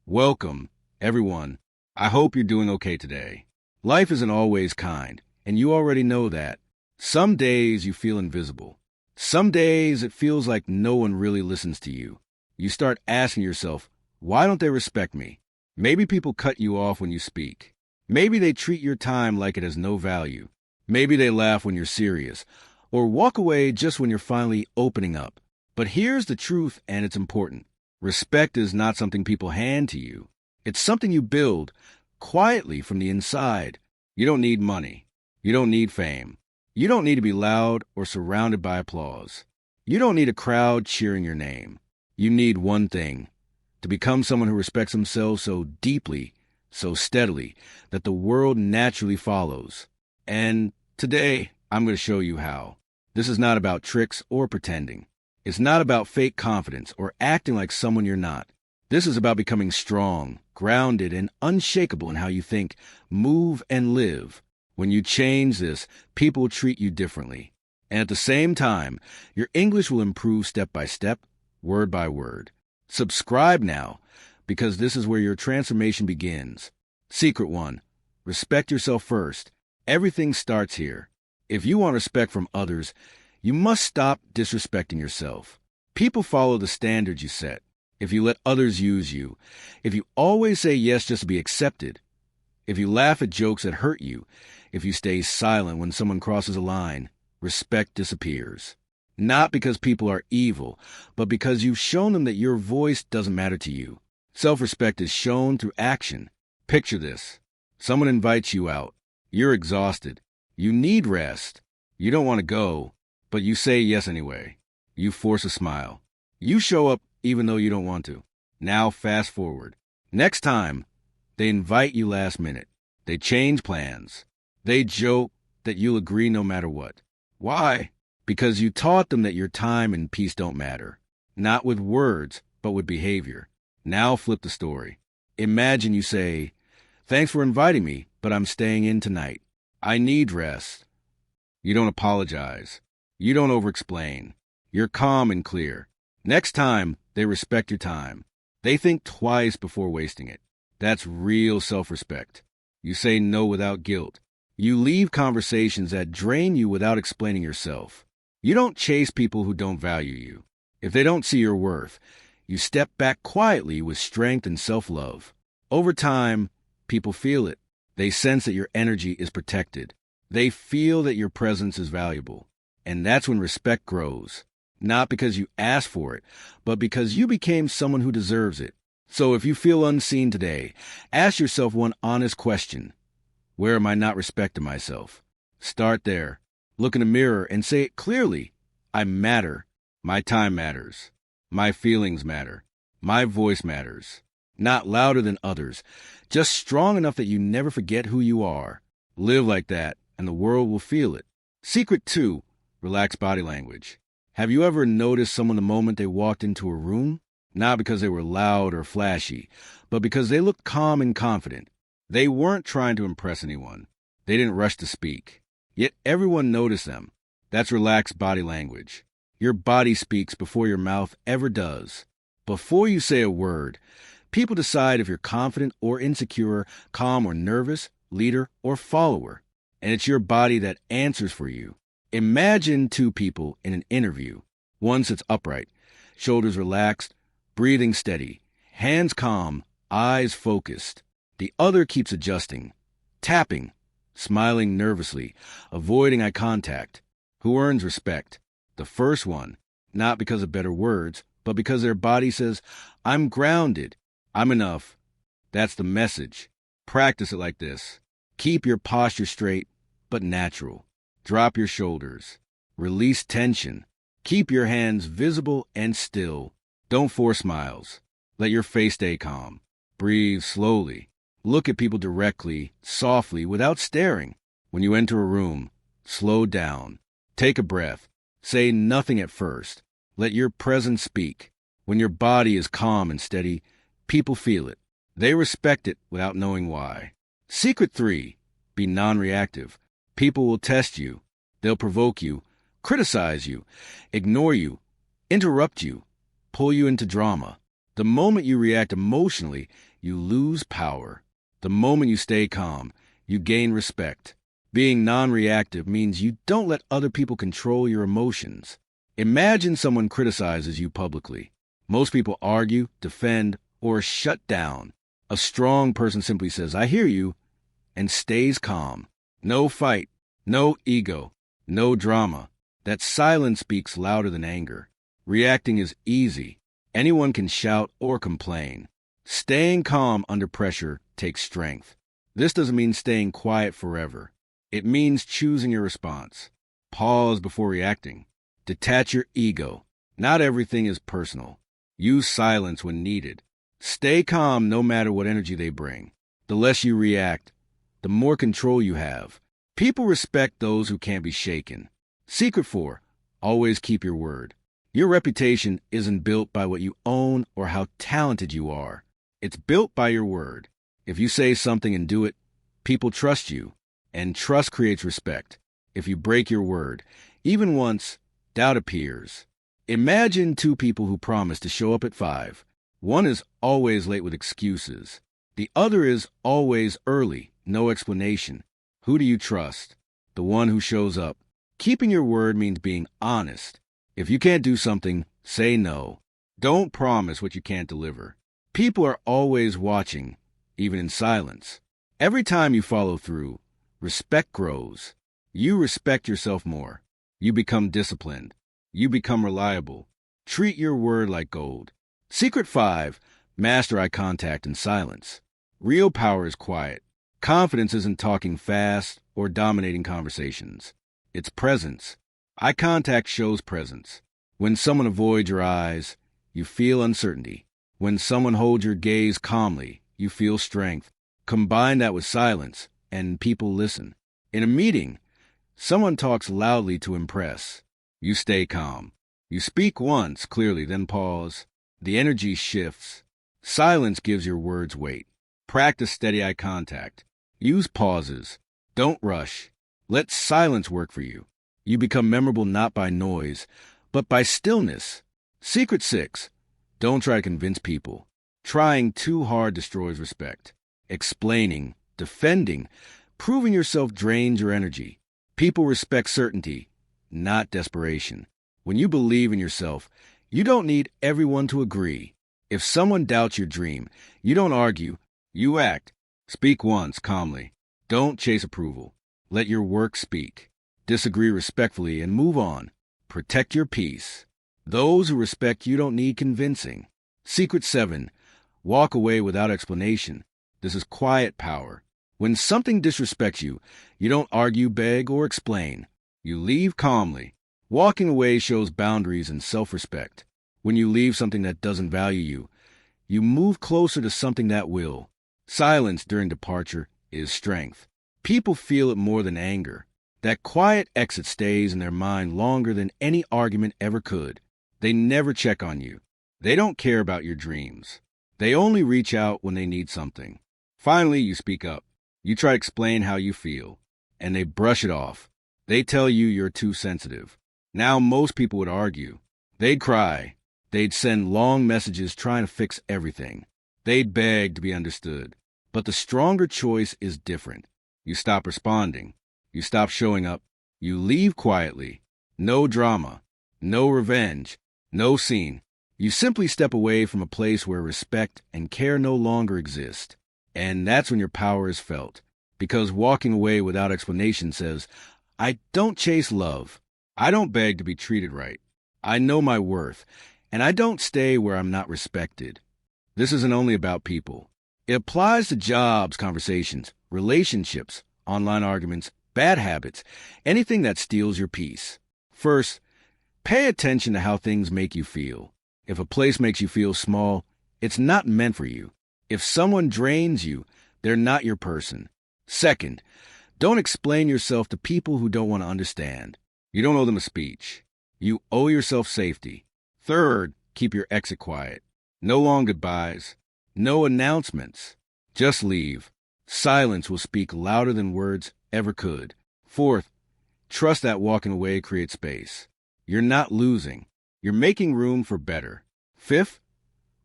Welcome, everyone. I hope you're doing okay today. Life isn't always kind, and you already know that. Some days you feel invisible. Some days it feels like no one really listens to you. You start asking yourself, why don't they respect me? Maybe people cut you off when you speak. Maybe they treat your time like it has no value. Maybe they laugh when you're serious, or walk away just when you're finally opening up. But here's the truth, and it's important. Respect is not something people hand to you. It's something you build quietly from the inside. You don't need money. You don't need fame. You don't need to be loud or surrounded by applause. You don't need a crowd cheering your name. You need one thing: to become someone who respects themselves so deeply, so steadily, that the world naturally follows. And today, I'm going to show you how. This is not about tricks or pretending. It's not about fake confidence or acting like someone you're not. This is about becoming strong, grounded, and unshakable in how you think, move, and live. When you change this, people will treat you differently. And at the same time, your English will improve step by step, word by word. Subscribe now, because this is where your transformation begins. Secret 1. Respect yourself first. Everything starts here. If you want respect from others, you must stop disrespecting yourself. People follow the standards you set. If you let others use you, if you always say yes just to be accepted, if you laugh at jokes that hurt you, if you stay silent when someone crosses a line, respect disappears. Not because people are evil, but because you've shown them that your voice doesn't matter to you. Self-respect is shown through action. Picture this. Someone invites you out. You're exhausted. You need rest. You don't want to go, but you say yes anyway. You force a smile. You show up even though you don't want to. Now fast forward. Next time, they invite you last minute. They change plans. They joke that you'll agree no matter what. Why? Because you taught them that your time and peace don't matter. Not with words, but with behavior. Now flip the story. Imagine you say, "Thanks for inviting me, but I'm staying in tonight. I need rest." You don't apologize. You don't over-explain. You're calm and clear. Next time, they respect your time. They think twice before wasting it. That's real self-respect. You say no without guilt. You leave conversations that drain you without explaining yourself. You don't chase people who don't value you. If they don't see your worth, you step back quietly with strength and self-love. Over time, people feel it. They sense that your energy is protected. They feel that your presence is valuable. And that's when respect grows. Not because you asked for it, but because you became someone who deserves it. So if you feel unseen today, ask yourself one honest question. Where am I not respecting myself? Start there. Look in the mirror and say it clearly. I matter. My time matters. My feelings matter. My voice matters. Not louder than others, just strong enough that you never forget who you are. Live like that, and the world will feel it. Secret 2. Relax body language. Have you ever noticed someone the moment they walked into a room? Not because they were loud or flashy, but because they looked calm and confident. They weren't trying to impress anyone. They didn't rush to speak. Yet everyone noticed them. That's relaxed body language. Your body speaks before your mouth ever does. Before you say a word, people decide if you're confident or insecure, calm or nervous, leader or follower. And it's your body that answers for you. Imagine two people in an interview. One sits upright, shoulders relaxed, breathing steady, hands calm, eyes focused. The other keeps adjusting, tapping, smiling nervously, avoiding eye contact. Who earns respect? The first one, not because of better words, but because their body says, "I'm grounded. I'm enough." That's the message. Practice it like this. Keep your posture straight, but natural. Drop your shoulders. Release tension. Keep your hands visible and still. Don't force smiles. Let your face stay calm. Breathe slowly. Look at people directly, softly, without staring. When you enter a room, slow down. Take a breath. Say nothing at first. Let your presence speak. When your body is calm and steady, people feel it. They respect it without knowing why. Secret 3. Be non-reactive. People will test you. They'll provoke you, criticize you, ignore you, interrupt you, pull you into drama. The moment you react emotionally, you lose power. The moment you stay calm, you gain respect. Being non-reactive means you don't let other people control your emotions. Imagine someone criticizes you publicly. Most people argue, defend, or shut down. A strong person simply says, "I hear you," and stays calm. No fight, no ego, no drama. That silence speaks louder than anger. Reacting is easy. Anyone can shout or complain. Staying calm under pressure takes strength. This doesn't mean staying quiet forever. It means choosing your response. Pause before reacting. Detach your ego. Not everything is personal. Use silence when needed. Stay calm no matter what energy they bring. The less you react, the more control you have. People respect those who can't be shaken. Secret 4. Always keep your word. Your reputation isn't built by what you own or how talented you are. It's built by your word. If you say something and do it, people trust you, and trust creates respect. If you break your word, even once, doubt appears. Imagine two people who promise to show up at 5. One is always late with excuses. The other is always early, no explanation. Who do you trust? The one who shows up. Keeping your word means being honest. If you can't do something, say no. Don't promise what you can't deliver. People are always watching, even in silence. Every time you follow through, respect grows. You respect yourself more. You become disciplined. You become reliable. Treat your word like gold. Secret 5. Master eye contact in silence. Real power is quiet. Confidence isn't talking fast or dominating conversations. It's presence. Eye contact shows presence. When someone avoids your eyes, you feel uncertainty. When someone holds your gaze calmly, you feel strength. Combine that with silence, and people listen. In a meeting, someone talks loudly to impress. You stay calm. You speak once, clearly, then pause. The energy shifts. Silence gives your words weight. Practice steady eye contact. Use pauses. Don't rush. Let silence work for you. You become memorable not by noise, but by stillness. Secret 6. Don't try to convince people. Trying too hard destroys respect. Explaining, defending, proving yourself drains your energy. People respect certainty, not desperation. When you believe in yourself, you don't need everyone to agree. If someone doubts your dream, you don't argue, you act. Speak once, calmly. Don't chase approval. Let your work speak. Disagree respectfully and move on. Protect your peace. Those who respect you don't need convincing. Secret 7. Walk away without explanation. This is quiet power. When something disrespects you, you don't argue, beg, or explain. You leave calmly. Walking away shows boundaries and self-respect. When you leave something that doesn't value you, you move closer to something that will. Silence during departure is strength. People feel it more than anger. That quiet exit stays in their mind longer than any argument ever could. They never check on you. They don't care about your dreams. They only reach out when they need something. Finally, you speak up. You try to explain how you feel, and they brush it off. They tell you you're too sensitive. Now most people would argue. They'd cry. They'd send long messages trying to fix everything. They'd beg to be understood. But the stronger choice is different. You stop responding. You stop showing up. You leave quietly. No drama. No revenge. No scene. You simply step away from a place where respect and care no longer exist. And that's when your power is felt. Because walking away without explanation says, I don't chase love. I don't beg to be treated right. I know my worth. And I don't stay where I'm not respected. This isn't only about people. It applies to jobs, conversations, relationships, online arguments, bad habits, anything that steals your peace. First, pay attention to how things make you feel. If a place makes you feel small, it's not meant for you. If someone drains you, they're not your person. Second, don't explain yourself to people who don't want to understand. You don't owe them a speech. You owe yourself safety. Third, keep your exit quiet. No long goodbyes. No announcements. Just leave. Silence will speak louder than words ever could. Fourth, trust that walking away creates space. You're not losing. You're making room for better. Fifth,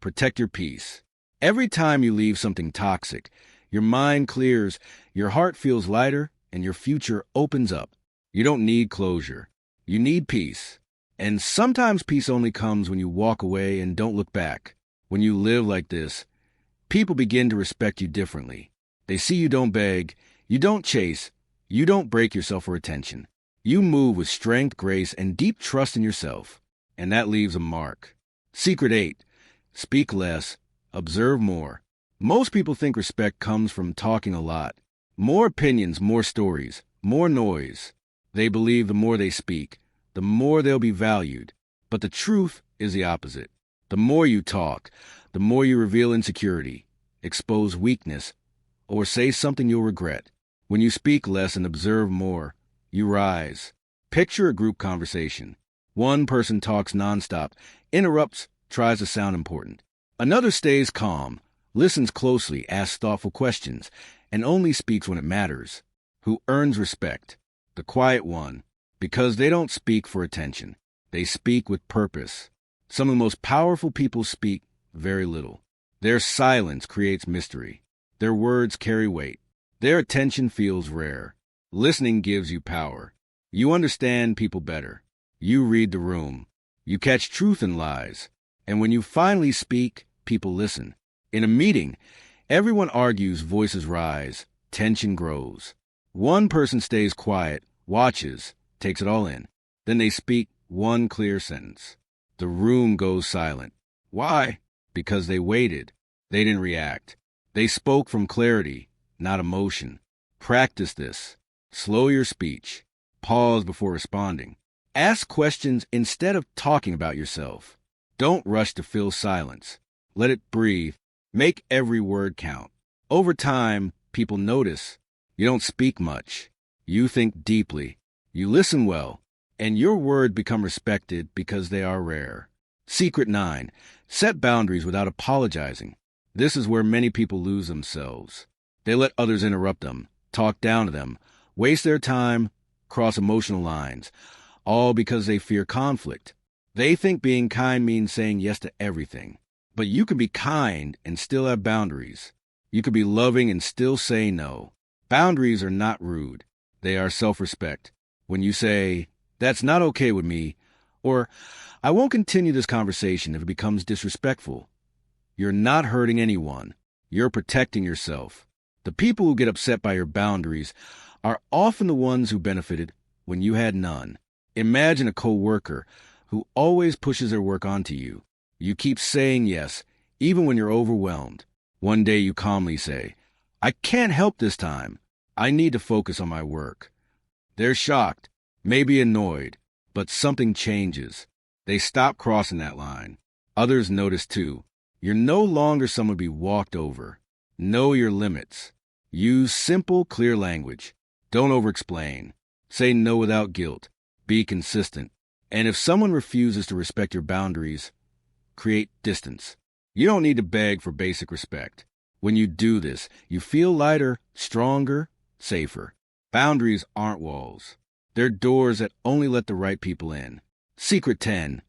protect your peace. Every time you leave something toxic, your mind clears, your heart feels lighter, and your future opens up. You don't need closure. You need peace. And sometimes peace only comes when you walk away and don't look back. When you live like this, people begin to respect you differently. They see you don't beg, you don't chase, you don't break yourself for attention. You move with strength, grace, and deep trust in yourself. And that leaves a mark. Secret 8. Speak less, observe more. Most people think respect comes from talking a lot. More opinions, more stories, more noise. They believe the more they speak, the more they'll be valued. But the truth is the opposite. The more you talk, the more you reveal insecurity, expose weakness, or say something you'll regret. When you speak less and observe more, you rise. Picture a group conversation. One person talks nonstop, interrupts, tries to sound important. Another stays calm, listens closely, asks thoughtful questions, and only speaks when it matters. Who earns respect? The quiet one, because they don't speak for attention. They speak with purpose. Some of the most powerful people speak very little. Their silence creates mystery. Their words carry weight. Their attention feels rare. Listening gives you power. You understand people better. You read the room. You catch truth in lies. And when you finally speak, people listen. In a meeting, everyone argues, voices rise, tension grows. One person stays quiet, watches, takes it all in. Then they speak one clear sentence. The room goes silent. Why? Because they waited. They didn't react. They spoke from clarity, not emotion. Practice this. Slow your speech. Pause before responding. Ask questions instead of talking about yourself. Don't rush to fill silence. Let it breathe. Make every word count. Over time, people notice. You don't speak much. You think deeply. You listen well. And your words become respected because they are rare. Secret 9. Set boundaries without apologizing. This is where many people lose themselves. They let others interrupt them, talk down to them, waste their time, cross emotional lines, all because they fear conflict. They think being kind means saying yes to everything. But you can be kind and still have boundaries. You can be loving and still say no. Boundaries are not rude. They are self-respect. When you say, "That's not okay with me," or "I won't continue this conversation if it becomes disrespectful," you're not hurting anyone. You're protecting yourself. The people who get upset by your boundaries are often the ones who benefited when you had none. Imagine a coworker who always pushes their work onto you. You keep saying yes, even when you're overwhelmed. One day you calmly say, "I can't help this time. I need to focus on my work." They're shocked, maybe annoyed, but something changes. They stop crossing that line. Others notice too. You're no longer someone to be walked over. Know your limits. Use simple, clear language. Don't over-explain. Say no without guilt. Be consistent. And if someone refuses to respect your boundaries, create distance. You don't need to beg for basic respect. When you do this, you feel lighter, stronger, safer. Boundaries aren't walls. They're doors that only let the right people in. Secret 10.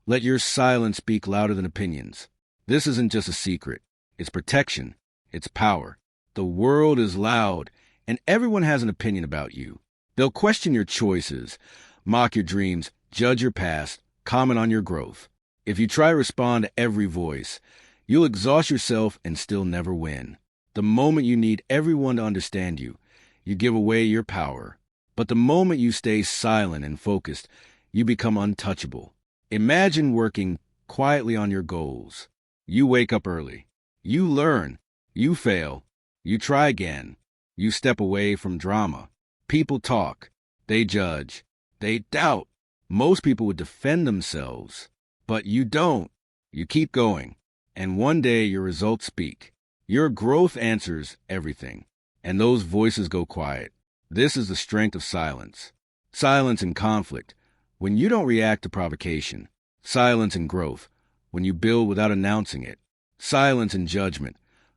Let your silence speak louder than opinions. This isn't just a secret. It's protection. It's power. The world is loud, and everyone has an opinion about you. They'll question your choices, mock your dreams, judge your past, comment on your growth. If you try to respond to every voice, you'll exhaust yourself and still never win. The moment you need everyone to understand you, you give away your power. But the moment you stay silent and focused, you become untouchable. Imagine working quietly on your goals. You wake up early. You learn. You fail. You try again. You step away from drama. People talk. They judge. They doubt. Most people would defend themselves. But you don't. You keep going. And one day your results speak. Your growth answers everything. And those voices go quiet. This is the strength of silence. Silence in conflict, when you don't react to provocation. Silence in growth, when you build without announcing it. Silence in judgment,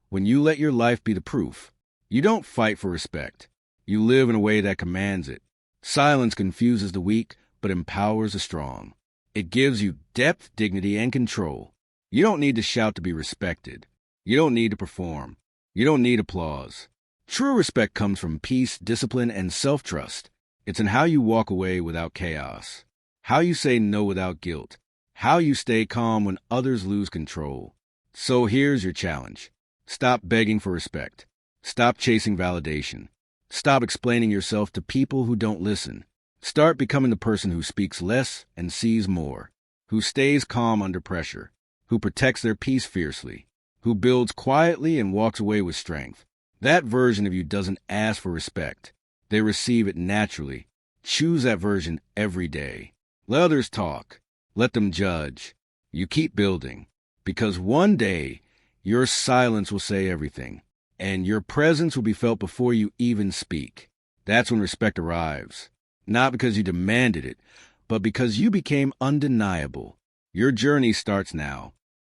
when you let your life be the proof. You don't fight for respect. You live in a way that commands it. Silence confuses the weak, but empowers the strong. It gives you depth, dignity, and control. You don't need to shout to be respected. You don't need to perform. You don't need applause. True respect comes from peace, discipline, and self-trust. It's in how you walk away without chaos, how you say no without guilt, how you stay calm when others lose control. So here's your challenge. Stop begging for respect. Stop chasing validation. Stop explaining yourself to people who don't listen. Start becoming the person who speaks less and sees more, who stays calm under pressure, who protects their peace fiercely, who builds quietly and walks away with strength. That version of you doesn't ask for respect. They receive it naturally. Choose that version every day. Let others talk. Let them judge. You keep building, because one day your silence will say everything, and your presence will be felt before you even speak. That's when respect arrives. Not because you demanded it, but because you became undeniable. Your journey starts now.